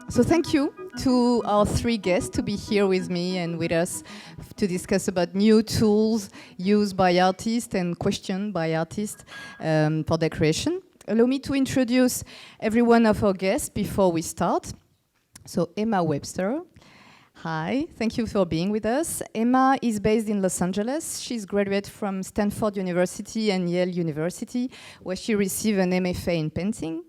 So thank you to our three guests to be here with me and with us to discuss about new tools used by artists and questioned by artists for their creation. Allow me to introduce every one of our guests before we start. So Emma Webster. Hi, thank you for being with us. Emma is based in Los Angeles. She's graduate from Stanford University and Yale University, where she received an MFA in painting.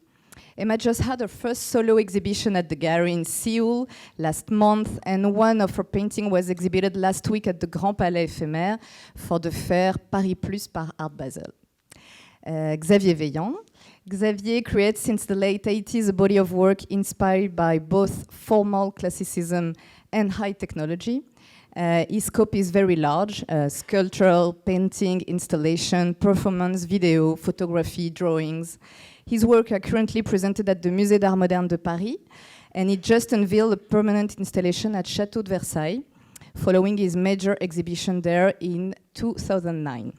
Emma just had her first solo exhibition at the gallery in Seoul last month, and one of her paintings was exhibited last week at the Grand Palais Éphémère for the fair Paris Plus par Art Basel. Xavier Veilhan. Xavier creates since the late 80s a body of work inspired by both formal classicism and high technology. His scope is very large: sculptural, painting, installation, performance, video, photography, drawings. His work are currently presented at the Musée d'Art Moderne de Paris, and he just unveiled a permanent installation at Château de Versailles, following his major exhibition there in 2009.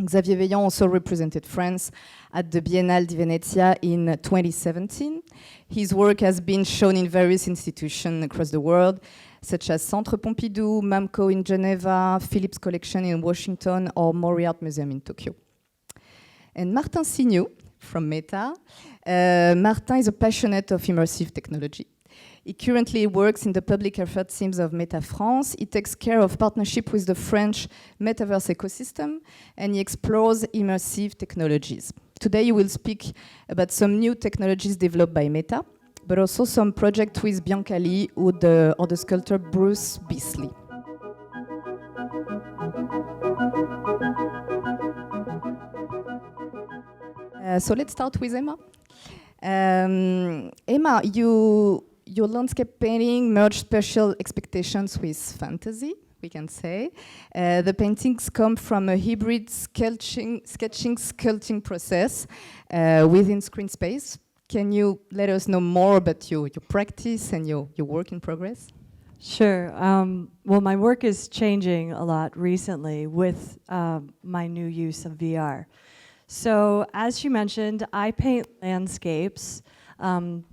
Xavier Veilhan also represented France at the Biennale di Venezia in 2017. His work has been shown in various institutions across the world, such as Centre Pompidou, MAMCO in Geneva, Phillips Collection in Washington, or Mori Art Museum in Tokyo. And Martin Signoux from Meta. Martin is a passionate of immersive technology. He currently works in the public effort teams of Meta France. He takes care of partnership with the French Metaverse ecosystem, and he explores immersive technologies. Today he will speak about some new technologies developed by Meta, but also some project with Bianca Lee or the sculptor Bruce Beasley. So let's start with Emma. Emma, your landscape painting merged special expectations with fantasy, we can say. The paintings come from a hybrid sketching, sculpting process within screen space. Can you let us know more about your practice and your work in progress? Sure. Well, my work is changing a lot recently with my new use of VR. So, as you mentioned, I paint landscapes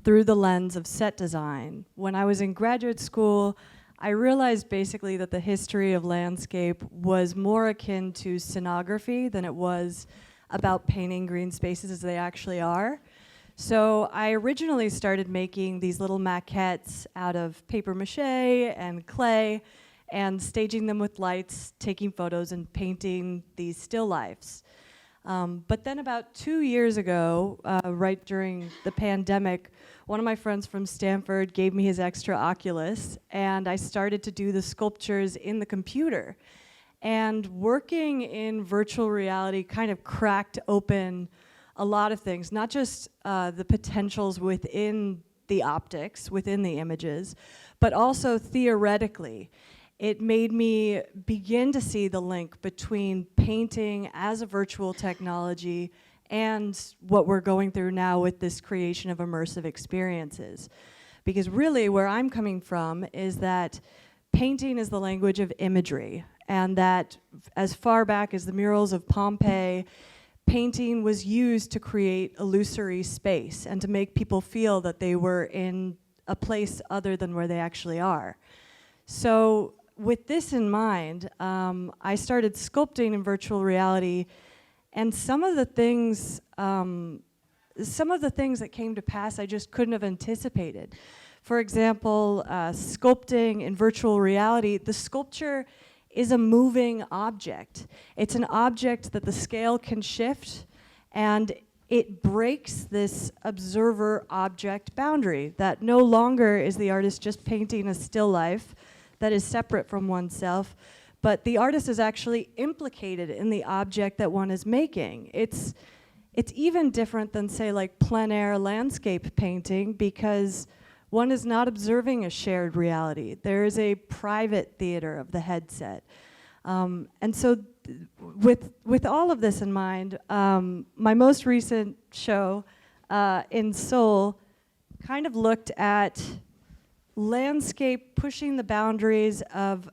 through the lens of set design. When I was in graduate school, I realized basically that the history of landscape was more akin to scenography than it was about painting green spaces as they actually are. So I originally started making these little maquettes out of paper mache and clay and staging them with lights, taking photos and painting these still lifes. But then about 2 years ago, right during the pandemic, one of my friends from Stanford gave me his extra Oculus, and I started to do the sculptures in the computer. And working in virtual reality kind of cracked open a lot of things, not just the potentials within the optics, within the images, but also theoretically. It made me begin to see the link between painting as a virtual technology and what we're going through now with this creation of immersive experiences. Because really where I'm coming from is that painting is the language of imagery, and that as far back as the murals of Pompeii, painting was used to create illusory space and to make people feel that they were in a place other than where they actually are. So with this in mind, I started sculpting in virtual reality, and some of the things that came to pass I just couldn't have anticipated. For example, sculpting in virtual reality, the sculpture is a moving object. It's an object that the scale can shift, and it breaks this observer-object boundary, that no longer is the artist just painting a still life that is separate from oneself, but the artist is actually implicated in the object that one is making. It's even different than, say, like plein air landscape painting, because one is not observing a shared reality. There is a private theater of the headset. And so with all of this in mind, my most recent show in Seoul kind of looked at landscape pushing the boundaries of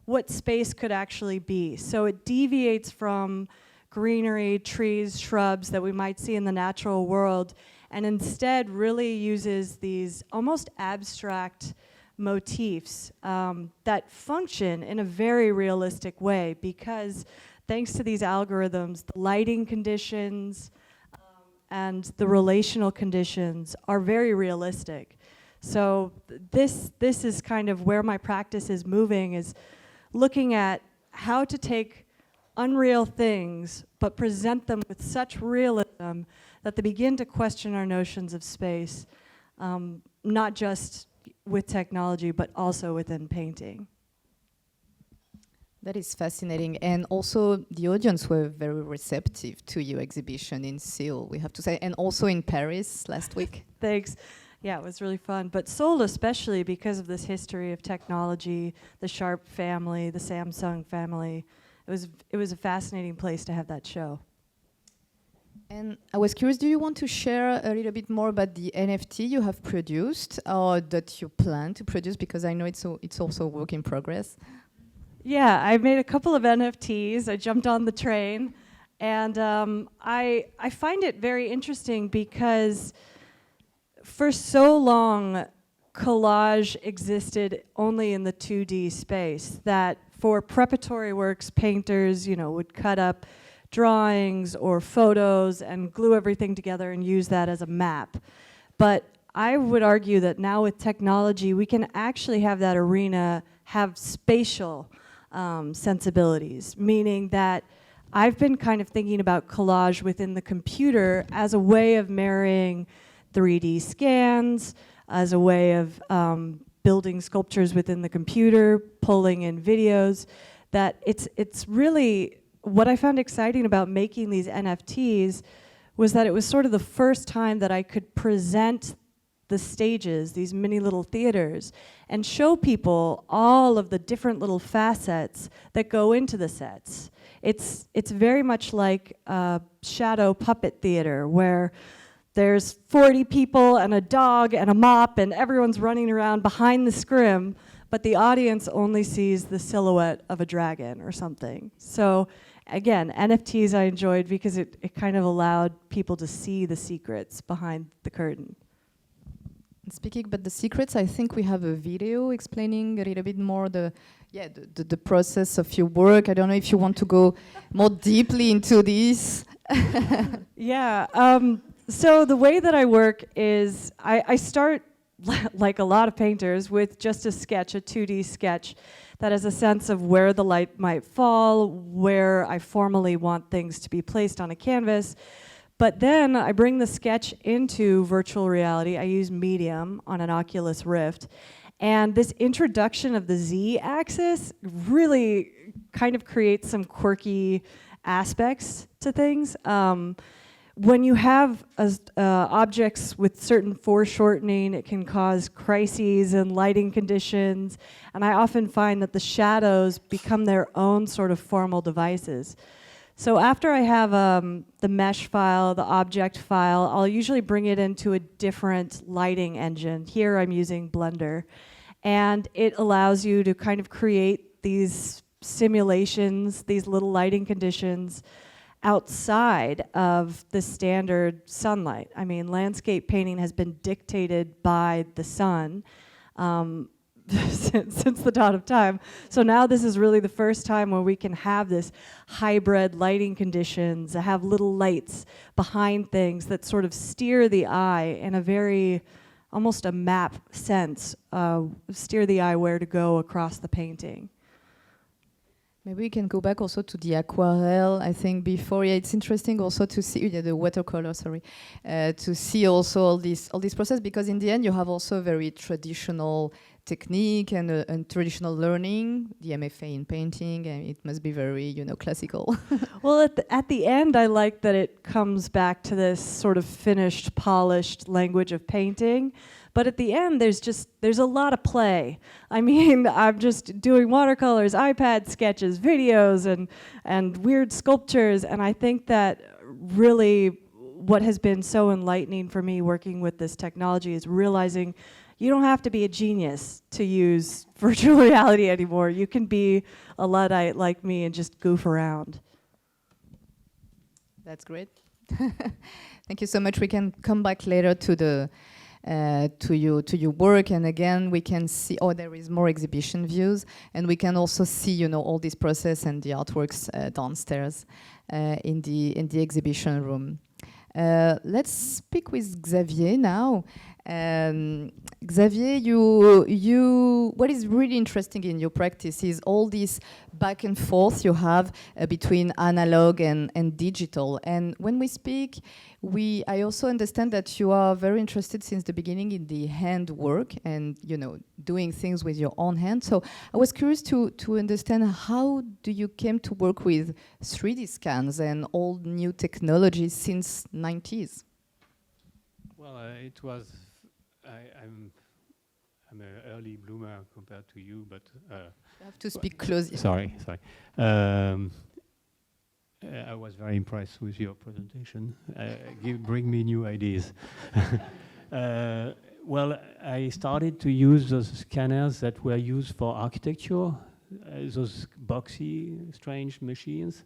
what space could actually be. So it deviates from greenery, trees, shrubs that we might see in the natural world, and instead really uses these almost abstract motifs that function in a very realistic way, because thanks to these algorithms, the lighting conditions and the relational conditions are very realistic. So this is kind of where my practice is moving, is looking at how to take unreal things but present them with such realism that they begin to question our notions of space, not just with technology but also within painting. That is fascinating, and also the audience were very receptive to your exhibition in Seoul, we have to say, and also in Paris last week. Thanks. Yeah, it was really fun. But Seoul especially, because of this history of technology, the Sharp family, the Samsung family, it was a fascinating place to have that show. And I was curious, do you want to share a little bit more about the NFT you have produced or that you plan to produce? Because I know it's also a work in progress. Yeah, I made a couple of NFTs. I jumped on the train. And I find it very interesting because for so long, collage existed only in the 2D space, that for preparatory works, painters, would cut up drawings or photos and glue everything together and use that as a map. But I would argue that now with technology, we can actually have that arena have spatial sensibilities, meaning that I've been kind of thinking about collage within the computer as a way of marrying 3D scans, as a way of building sculptures within the computer, pulling in videos, that it's really, what I found exciting about making these NFTs was that it was sort of the first time that I could present the stages, these mini little theaters, and show people all of the different little facets that go into the sets. It's very much like a shadow puppet theater where there's 40 people and a dog and a mop and everyone's running around behind the scrim, but the audience only sees the silhouette of a dragon or something. So again, NFTs I enjoyed because it kind of allowed people to see the secrets behind the curtain. Speaking about the secrets, I think we have a video explaining a little bit more the process of your work. I don't know if you want to go more deeply into this. Yeah. So the way that I work is I start, like a lot of painters, with just a sketch, a 2D sketch that has a sense of where the light might fall, where I formally want things to be placed on a canvas. But then I bring the sketch into virtual reality. I use Medium on an Oculus Rift. And this introduction of the Z-axis really kind of creates some quirky aspects to things. When you have objects with certain foreshortening, it can cause crises and lighting conditions. And I often find that the shadows become their own sort of formal devices. So after I have the mesh file, the object file, I'll usually bring it into a different lighting engine. Here I'm using Blender. And it allows you to kind of create these simulations, these little lighting conditions outside of the standard sunlight. I mean, landscape painting has been dictated by the sun since the dawn of time. So now this is really the first time where we can have this hybrid lighting conditions, have little lights behind things that sort of steer the eye in a very, almost a map sense, steer the eye where to go across the painting. Maybe we can go back also to the aquarelle. I think before, it's interesting also to see the watercolor. Sorry, to see also all this process, because in the end you have also a very traditional technique and traditional learning, the MFA in painting, and it must be very classical. Well, at the end, I like that it comes back to this sort of finished, polished language of painting. But at the end, there's a lot of play. I mean, I'm just doing watercolors, iPad sketches, videos, and weird sculptures. And I think that really what has been so enlightening for me working with this technology is realizing you don't have to be a genius to use virtual reality anymore. You can be a Luddite like me and just goof around. That's great. Thank you so much. We can come back later to the to your work, and again we can see. Oh, there is more exhibition views, and we can also see, you know, all this process and the artworks downstairs in the exhibition room. Let's speak with Xavier now. Xavier, what is really interesting in your practice is all this back and forth you have between analog and digital. And when we speak, I also understand that you are very interested since the beginning in the hand work and, you know, doing things with your own hand. So I was curious to understand, how do you came to work with 3D scans and all new technologies since 90s? Well, it was. I'm an early bloomer compared to you, but You have to speak closely. Sorry. I was very impressed with your presentation. Bring me new ideas. Well, I started to use those scanners that were used for architecture, those boxy, strange machines,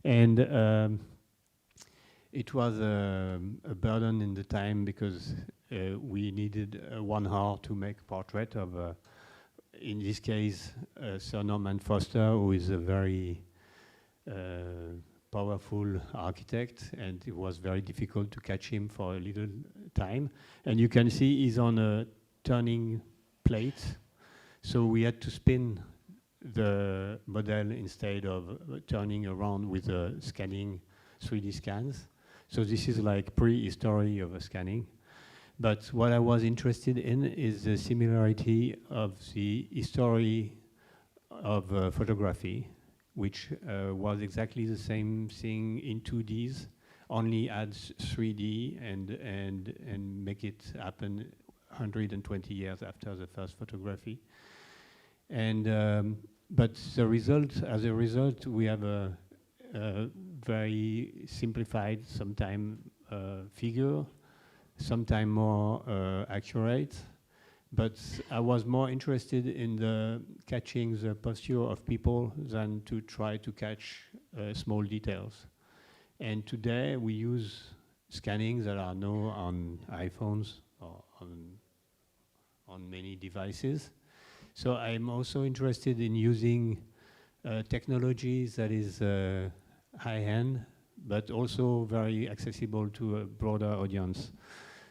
and it was a burden in the time because we needed 1 hour to make a portrait of, in this case, Sir Norman Foster, who is a very powerful architect, and it was very difficult to catch him for a little time. And you can see he's on a turning plate, so we had to spin the model instead of turning around with scanning 3D scans. So this is like prehistory of scanning. But what I was interested in is the similarity of the history of photography, which was exactly the same thing in 2Ds, only adds 3D and make it happen 120 years after the first photography. And but the result, as a result, we have a very simplified, sometimes figure, sometimes more accurate. But I was more interested in catching the posture of people than to try to catch small details. And today we use scanning that are now on iPhones or on many devices. So I'm also interested in using technologies that is high-end, but also very accessible to a broader audience.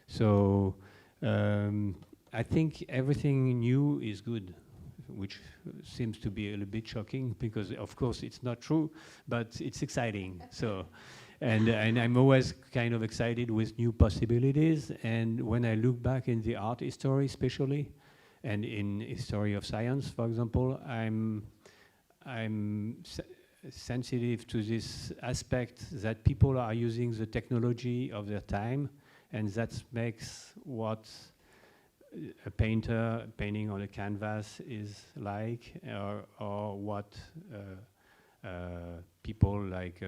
So I think everything new is good, which seems to be a little bit shocking because, of course, it's not true, but it's exciting. So, and I'm always kind of excited with new possibilities. And when I look back in the art history, especially, and in history of science, for example, I'm sensitive to this aspect that people are using the technology of their time, and that makes what a painter painting on a canvas is like, or what people like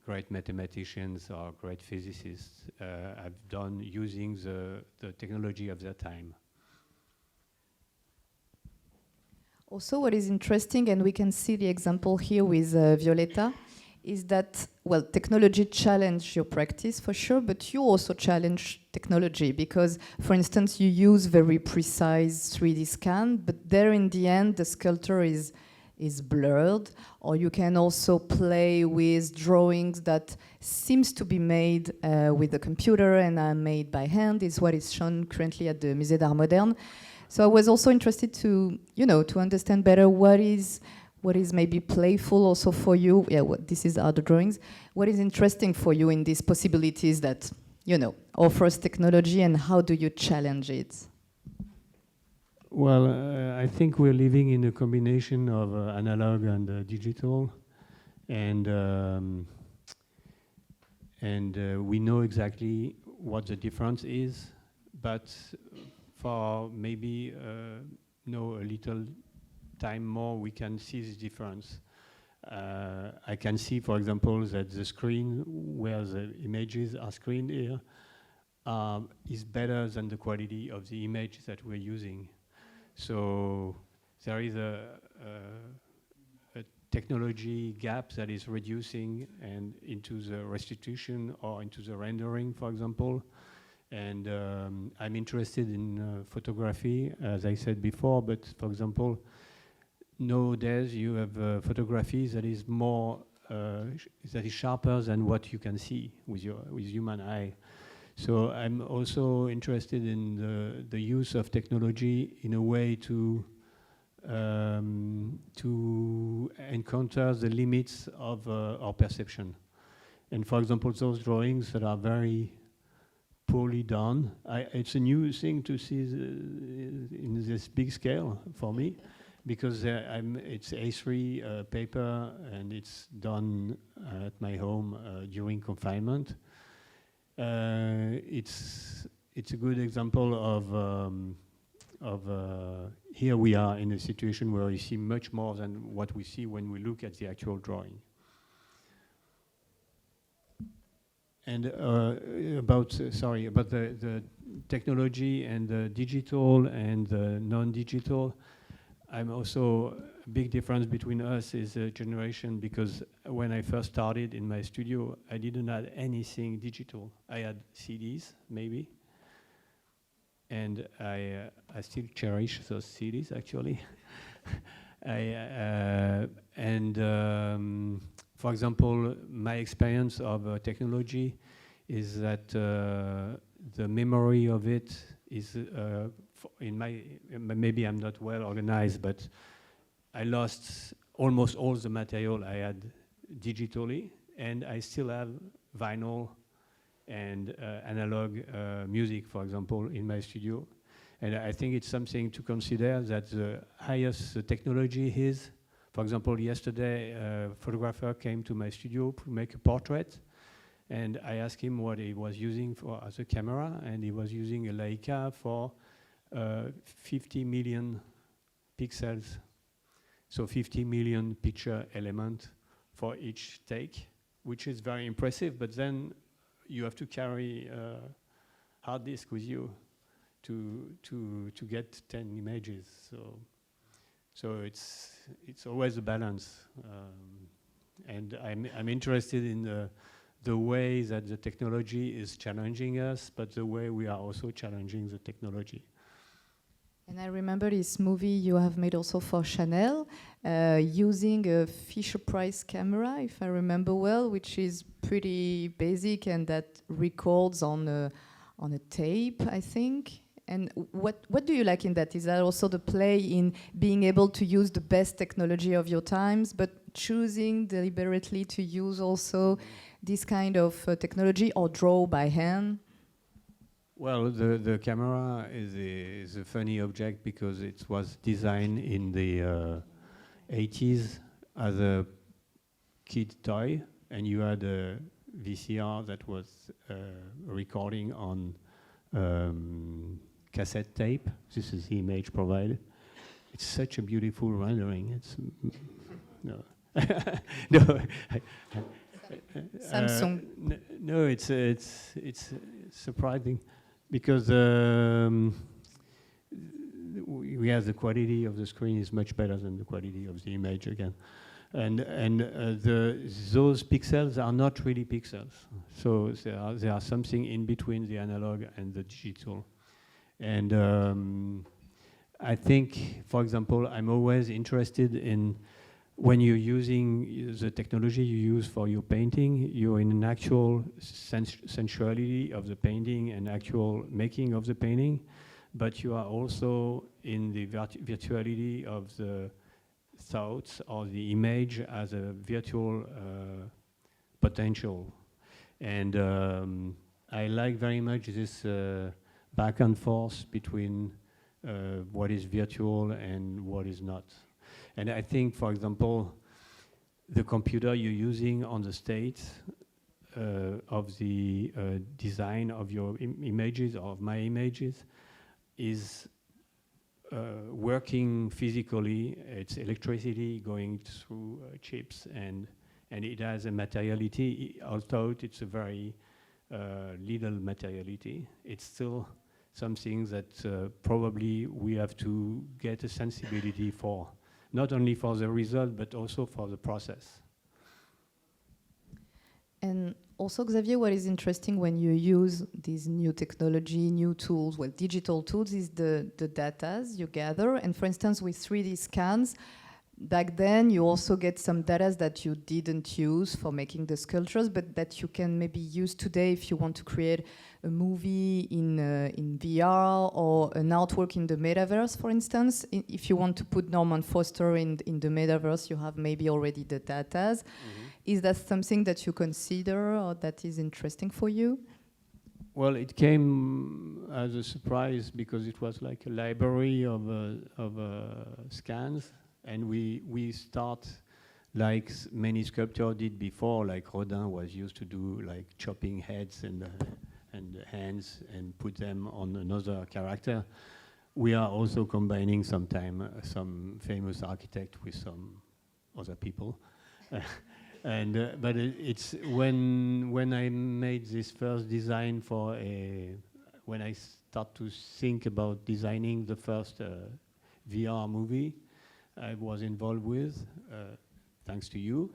great mathematicians or great physicists have done using the technology of their time. Also, what is interesting, and we can see the example here with Violetta, is that, well, technology challenged your practice for sure, but you also challenge technology because, for instance, you use very precise 3D scan, but there in the end, the sculpture is blurred, or you can also play with drawings that seems to be made with a computer and are made by hand, is what is shown currently at the Musée d'Art Moderne. So I was also interested to, you know, to understand better what is maybe playful also for you. Yeah, this is other drawings. What is interesting for you in these possibilities that, you know, offers technology, and how do you challenge it? Well, I think we're living in a combination of analog and digital, and we know exactly what the difference is, but for maybe know a little time more, we can see the difference. I can see, for example, that the screen where the images are screened here is better than the quality of the image that we're using. So there is a technology gap that is reducing and into the restitution or into the rendering, for example. And I'm interested in photography, as I said before, but for example, nowadays you have photography that is more, that is sharper than what you can see with human eye. So I'm also interested in the use of technology in a way to encounter the limits of our perception. And for example, those drawings that are very poorly done, it's a new thing to see in this big scale for me, because it's A3 paper and it's done at my home during confinement. It's a good example of here we are in a situation where we see much more than what we see when we look at the actual drawing. And about the technology and the digital and the non-digital, I'm also a big difference between us is a generation, because when I first started in my studio, I didn't have anything digital. I had CDs, maybe. And I still cherish those CDs, actually. For example, my experience of technology is that the memory of it is, maybe I'm not well organized, but I lost almost all the material I had digitally, and I still have vinyl and analog music, for example, in my studio. And I think it's something to consider, that the highest the technology is. For example, yesterday, a photographer came to my studio to make a portrait, and I asked him what he was using for as a camera, and he was using a Leica for 50 million pixels, so 50 million picture element for each take, which is very impressive, but then you have to carry a hard disk with you to get 10 images. So it's always a balance, and I'm interested in the way that the technology is challenging us, but the way we are also challenging the technology. And I remember this movie you have made also for Chanel, using a Fisher-Price camera, if I remember well, which is pretty basic and that records on a tape, I think. And what do you like in that? Is that also the play in being able to use the best technology of your times, but choosing deliberately to use also this kind of technology or draw by hand? Well, the camera is a funny object because it was designed in the 80s as a kid toy, and you had a VCR that was recording on cassette tape. This is the image provided. It's such a beautiful rendering. It's no, no. Samsung. No, it's surprising because we have the quality of the screen is much better than the quality of the image again, and those pixels are not really pixels. So there are something in between the analog and the digital. And I think, for example, I'm always interested in when you're using the technology you use for your painting, you're in an actual sensuality of the painting and actual making of the painting, but you are also in the virtuality of the thoughts or the image as a virtual potential. And I like very much this back and forth between what is virtual and what is not. And I think, for example, the computer you're using on the state of the design of your images, or of my images, is working physically. It's electricity going through chips, and it has a materiality, although it's a very little materiality. It's still something that probably we have to get a sensibility for. not only for the result, but also for the process. And also, Xavier, what is interesting when you use these new technology, new tools, well, digital tools, is the data you gather. And for instance, with 3D scans, back then you also get some data that you didn't use for making the sculptures, but that you can maybe use today if you want to create a movie in VR or an artwork in the Metaverse, for instance. If you want to put Norman Foster in the Metaverse, you have maybe already the data. Is that something that you consider or that is interesting for you? Well, it came as a surprise because it was like a library of scans, and we start like many sculptors did before, like Rodin was used to do, like chopping heads and hands and put them on another character. We are also combining sometime some famous architect with some other people. But it's when I made this first design for when I start to think about designing the first VR movie I was involved with, thanks to you,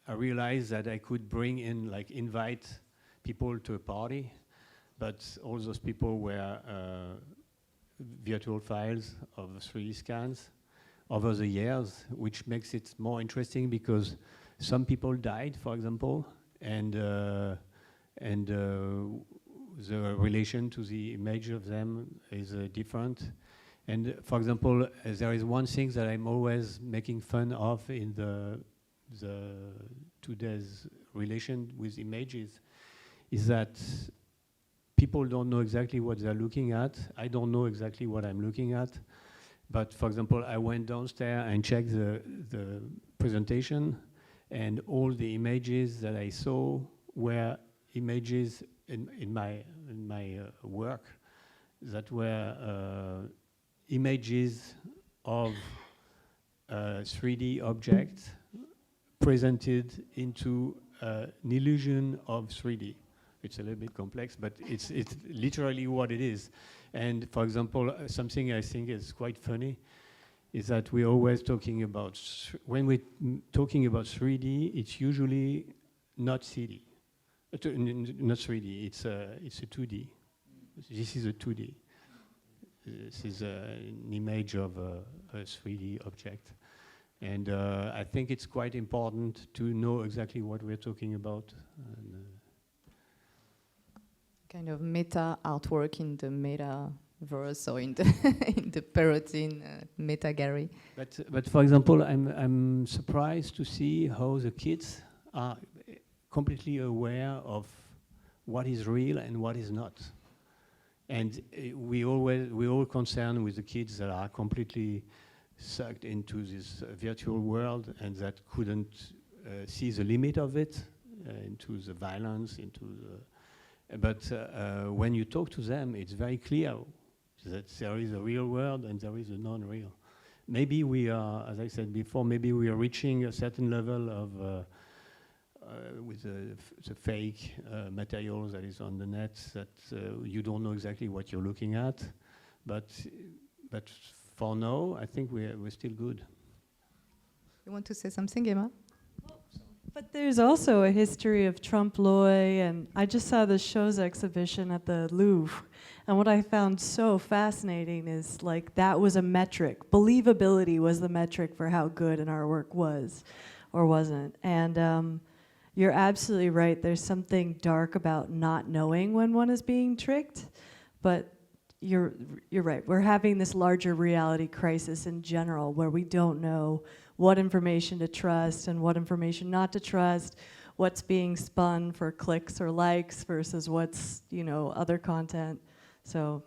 I realized that I could bring in, like, invite people to a party, but all those people were virtual files of 3D scans over the years, which makes it more interesting because some people died, for example, and the relation to the image of them is different. And for example, there is one thing that I'm always making fun of in the today's relation with images, is that people don't know exactly what they're looking at. I don't know exactly what I'm looking at. But for example, I went downstairs and checked the presentation, and all the images that I saw were images in my work that were images of 3D objects presented into an illusion of 3D. It's a little bit complex, but it's literally what it is. And for example, something I think is quite funny is that we're always talking about, when we're talking about 3D, it's usually not CD, not 3D, it's a 2D. This is a 2D. This is an image of a 3D object. And I think it's quite important to know exactly what we're talking about. Kind of meta artwork in the Metaverse or in the in the Perrotin meta gallery. But for example, I'm surprised to see how the kids are completely aware of what is real and what is not. And we're all concerned with the kids that are completely sucked into this virtual world and that couldn't see the limit of it, into the violence, into the. But when you talk to them, it's very clear that there is a real world and there is a non-real. Maybe we are, as I said before, maybe we are reaching a certain level of with the fake materials that is on the net that you don't know exactly what you're looking at. But for now, I think we're still good. You want to say something, Emma? But there's also a history of trompe-l'oeil, and I just saw the Shows exhibition at the Louvre, and what I found so fascinating is, like, that was a metric. Believability was the metric for how good an artwork was or wasn't. And you're absolutely right, there's something dark about not knowing when one is being tricked, but you're right. We're having this larger reality crisis in general where we don't know what information to trust and what information not to trust, what's being spun for clicks or likes versus what's, other content. So,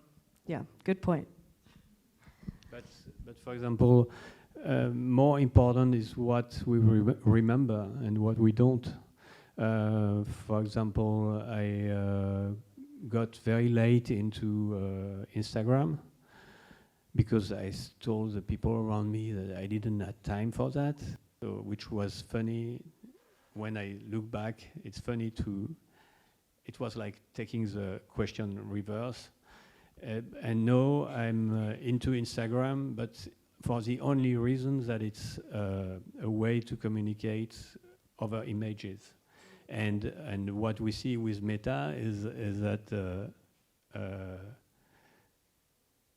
yeah, good point. But for example, more important is what we remember and what we don't. For example, I got very late into Instagram because I told the people around me that I didn't have time for that, so, which was funny. When I look back, it's funny it was like taking the question reverse. And no, I'm into Instagram, but for the only reason that it's a way to communicate over images. And what we see with Meta is that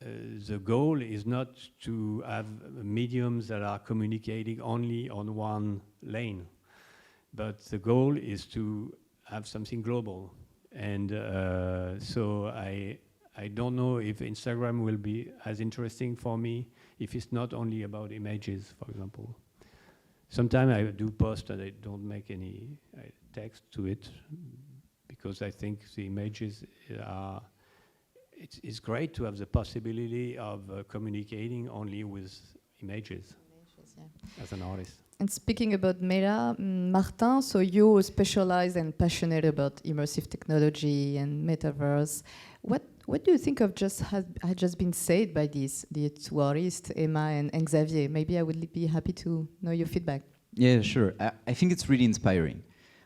the goal is not to have mediums that are communicating only on one lane, but the goal is to have something global. And so I don't know if Instagram will be as interesting for me if it's not only about images, for example. Sometimes I do post and I don't make any text to it because I think the images are, it's great to have the possibility of communicating only with images as an artist. And speaking about Meta, Martin, so you specialize and passionate about immersive technology and metaverse. What do you think of had just been said by the two artists, Emma and Xavier? Maybe I would be happy to know your feedback. Yeah, sure. I think it's really inspiring.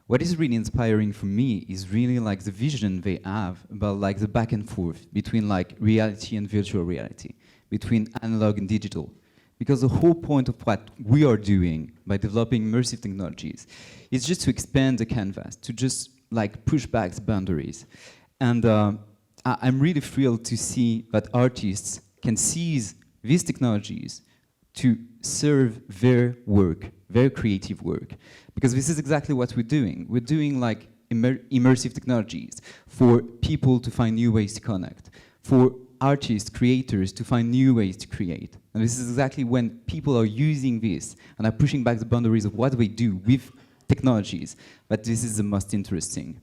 What is really inspiring for me is really like the vision they have about like the back and forth between like reality and virtual reality, between analog and digital. Because the whole point of what we are doing by developing immersive technologies is just to expand the canvas, to just like push back the boundaries. And I'm really thrilled to see that artists can seize these technologies to serve their work, their creative work. Because this is exactly what we're doing. We're doing like immersive technologies for people to find new ways to connect, for artists, creators to find new ways to create. And this is exactly when people are using this and are pushing back the boundaries of what we do with technologies, that this is the most interesting.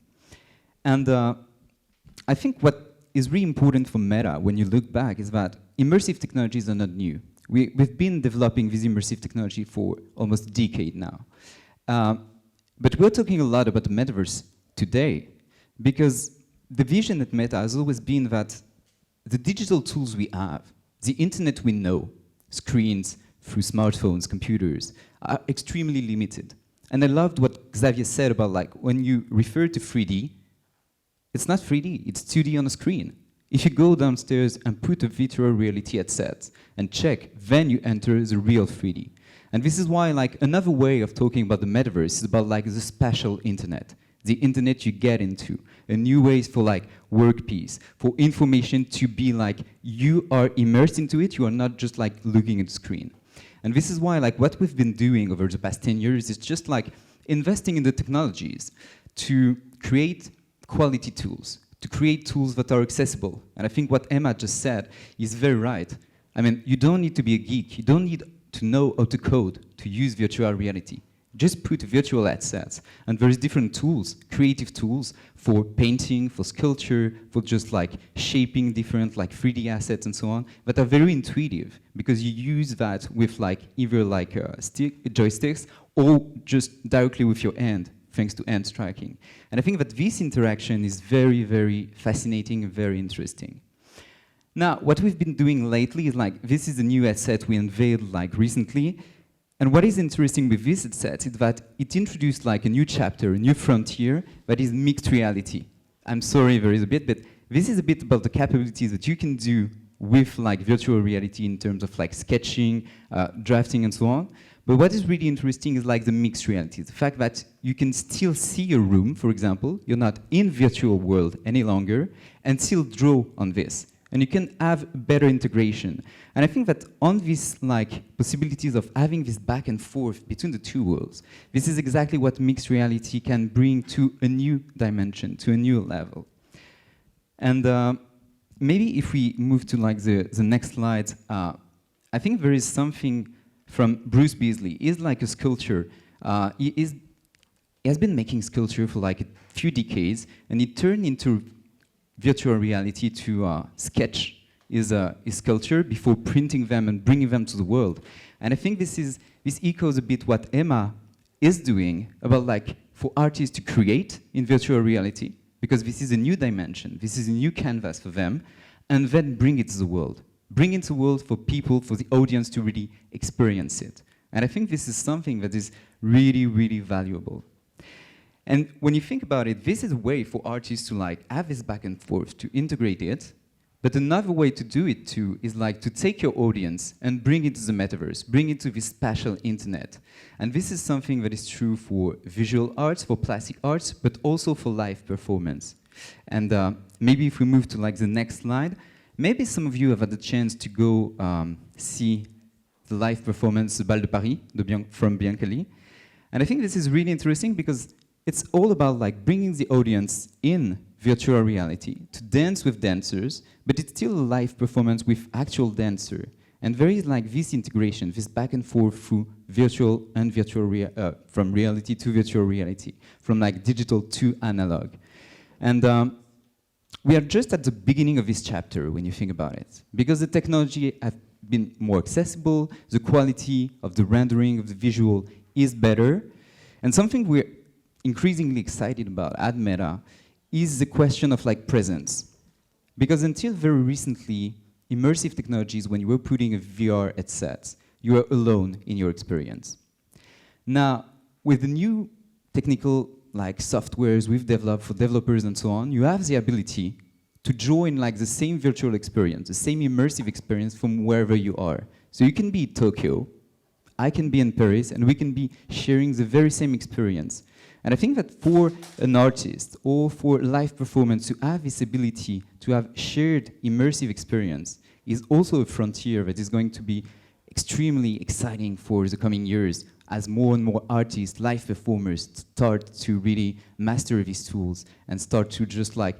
And I think what is really important for Meta when you look back is that immersive technologies are not new. We've been developing this immersive technology for almost a decade now. But we're talking a lot about the metaverse today because the vision at Meta has always been that the digital tools we have, the internet we know, screens through smartphones, computers, are extremely limited. And I loved what Xavier said about like when you refer to 3D, it's not 3D, it's 2D on a screen. If you go downstairs and put a virtual reality headset and check, then you enter the real 3D. And this is why like another way of talking about the metaverse is about like the spatial internet. The internet you get into, a new ways for like work piece, for information to be like, you are immersed into it, you are not just like looking at the screen. And this is why like what we've been doing over the past 10 years is just like investing in the technologies to create quality tools, to create tools that are accessible. And I think what Emma just said is very right. I mean, you don't need to be a geek, you don't need to know how to code to use virtual reality. Just put virtual headsets, and there's different tools, creative tools for painting, for sculpture, for just like shaping different like 3D assets and so on, that are very intuitive because you use that with like either like joysticks or just directly with your hand, thanks to hand striking. And I think that this interaction is very, very fascinating and very interesting. Now, what we've been doing lately is like, this is a new headset we unveiled like recently. And what is interesting with this headset is that it introduced like a new chapter, a new frontier that is mixed reality. I'm sorry there is a bit, but this is a bit about the capabilities that you can do with like virtual reality in terms of like sketching, drafting and so on. But what is really interesting is like the mixed reality, the fact that you can still see a room, for example, you're not in virtual world any longer, and still draw on this. And you can have better integration. And I think that on these like possibilities of having this back and forth between the two worlds, this is exactly what mixed reality can bring to a new dimension, to a new level. And maybe if we move to like the next slide, I think there is something from Bruce Beasley. He's like a sculptor. He has been making sculpture for like a few decades, and he turned into virtual reality to sketch his sculpture before printing them and bringing them to the world. And I think this echoes a bit what Emma is doing about like for artists to create in virtual reality, because this is a new dimension, this is a new canvas for them, and then bring it to the world. Bring it to the world for people, for the audience to really experience it. And I think this is something that is really, really valuable. And when you think about it, this is a way for artists to like have this back and forth, to integrate it, But another way to do it too is like to take your audience and bring it to the metaverse, bring it to this spatial internet. And this is something that is true for visual arts, for plastic arts, but also for live performance. And maybe if we move to like the next slide, maybe some of you have had the chance to go see the live performance Bal de Paris from Biancali. And I think this is really interesting because it's all about like bringing the audience in virtual reality to dance with dancers, but it's still a live performance with actual dancer. And there is like this integration, this back and forth through virtual and from reality to virtual reality, from like digital to analog. And we are just at the beginning of this chapter when you think about it, because the technology has been more accessible, the quality of the rendering of the visual is better, and something we're increasingly excited about at Meta is the question of like presence. Because until very recently, immersive technologies, when you were putting a VR headset, you were alone in your experience. Now, with the new technical like softwares we've developed for developers and so on, you have the ability to join like the same virtual experience, the same immersive experience from wherever you are. So you can be in Tokyo, I can be in Paris, and we can be sharing the very same experience. And I think that for an artist or for live performance to have this ability to have shared immersive experience is also a frontier that is going to be extremely exciting for the coming years as more and more artists, live performers start to really master these tools and start to just like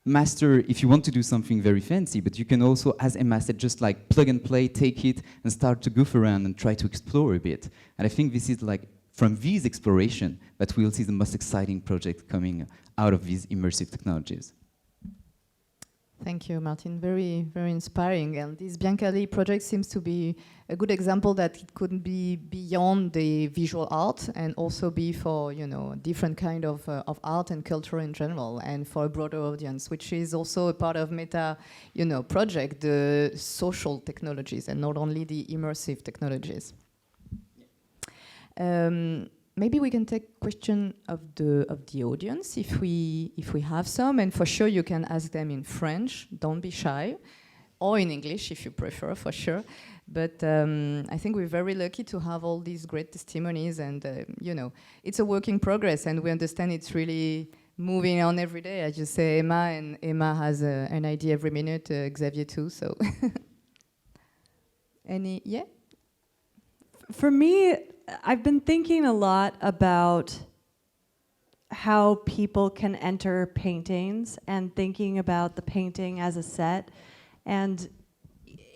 master if you want to do something very fancy, but you can also, as Emma said, just like plug and play, take it and start to goof around and try to explore a bit. And I think this is like from these exploration that we'll see the most exciting projects coming out of these immersive technologies. Thank you, Martin. Very, very inspiring. And this Biancali project seems to be a good example that it could be beyond the visual art and also be for, you know, different kind of art and culture in general and for a broader audience, which is also a part of Meta, you know, project, the social technologies and not only the immersive technologies. Maybe we can take question of the audience if we have some, and for sure you can ask them in French. Don't be shy, or in English if you prefer, for sure. But I think we're very lucky to have all these great testimonies, and you know, it's a work in progress, and we understand it's really moving on every day. I just say Emma, and Emma has an idea every minute. Xavier too. So, yeah. For me, I've been thinking a lot about how people can enter paintings and thinking about the painting as a set. And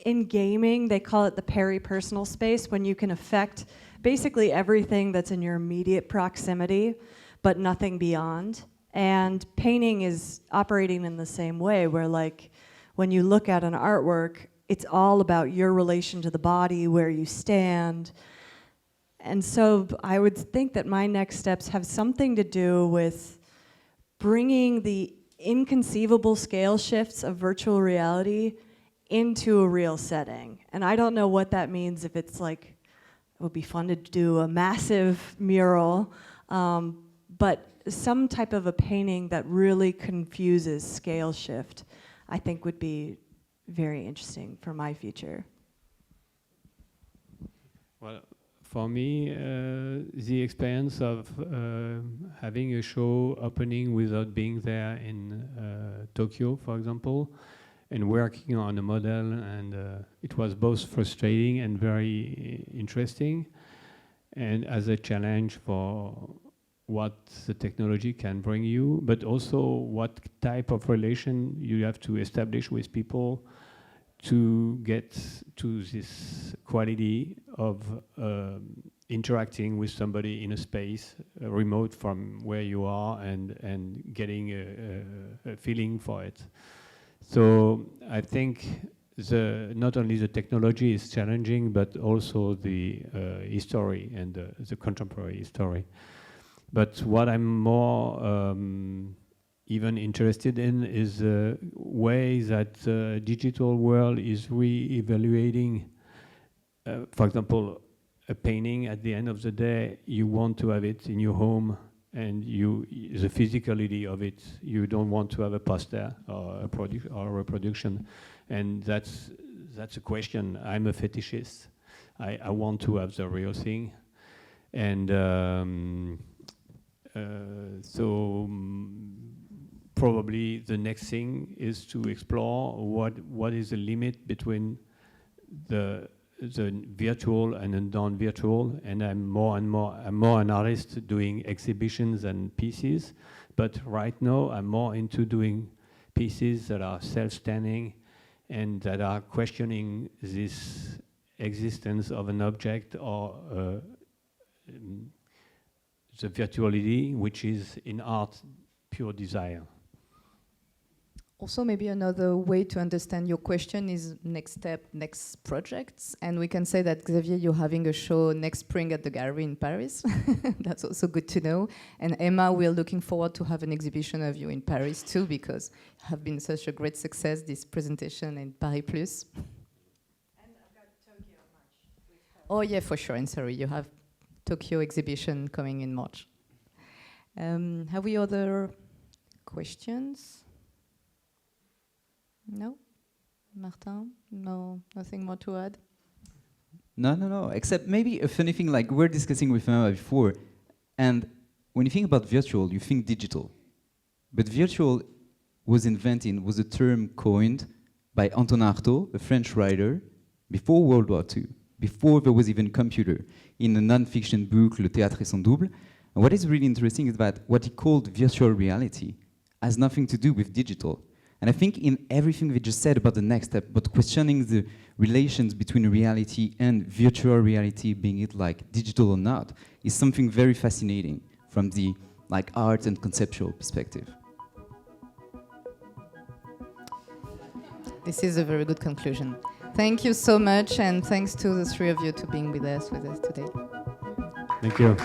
in gaming, they call it the peripersonal space, when you can affect basically everything that's in your immediate proximity, but nothing beyond. And painting is operating in the same way, where like when you look at an artwork, it's all about your relation to the body, where you stand. And so I would think that my next steps have something to do with bringing the inconceivable scale shifts of virtual reality into a real setting. And I don't know what that means, if it's like, it would be fun to do a massive mural, but some type of a painting that really confuses scale shift, I think would be very interesting for my future. Well, for me, the experience of having a show opening without being there in Tokyo, for example, and working on a model, and it was both frustrating and very interesting, and as a challenge for what the technology can bring you, but also what type of relation you have to establish with people to get to this quality of interacting with somebody in a space remote from where you are, and getting a feeling for it. So I think not only the technology is challenging, but also the history and the contemporary history. But what I'm more even interested in is the way that digital world is re-evaluating, for example, a painting. At the end of the day, you want to have it in your home and the physicality of it. You don't want to have a poster or a reproduction, and that's a question. I'm a fetishist. I want to have the real thing, and probably the next thing is to explore what is the limit between the virtual and the non-virtual, and I'm more an artist doing exhibitions and pieces, but right now I'm more into doing pieces that are self-standing and that are questioning this existence of an object or the virtuality, which is in art pure desire. Also, maybe another way to understand your question is next step, next projects. And we can say that, Xavier, you're having a show next spring at the gallery in Paris. That's also good to know. And Emma, we're looking forward to have an exhibition of you in Paris too, because you have been such a great success, this presentation in Paris Plus. And I've got Tokyo in March. Oh yeah, for sure. And sorry, you have Tokyo exhibition coming in March. Have we other questions? No? Martin? No, nothing more to add? No. Except maybe a funny thing, like we're discussing with Emma before, and when you think about virtual, you think digital. But virtual was a term coined by Antonin Artaud, a French writer, before World War II, before there was even computer, in a non-fiction book, Le Théâtre et son double. And what is really interesting is that what he called virtual reality has nothing to do with digital. And I think in everything we just said about the next step, but questioning the relations between reality and virtual reality, being it like digital or not, is something very fascinating from the like art and conceptual perspective. This is a very good conclusion. Thank you so much, and thanks to the three of you to being with us today. Thank you.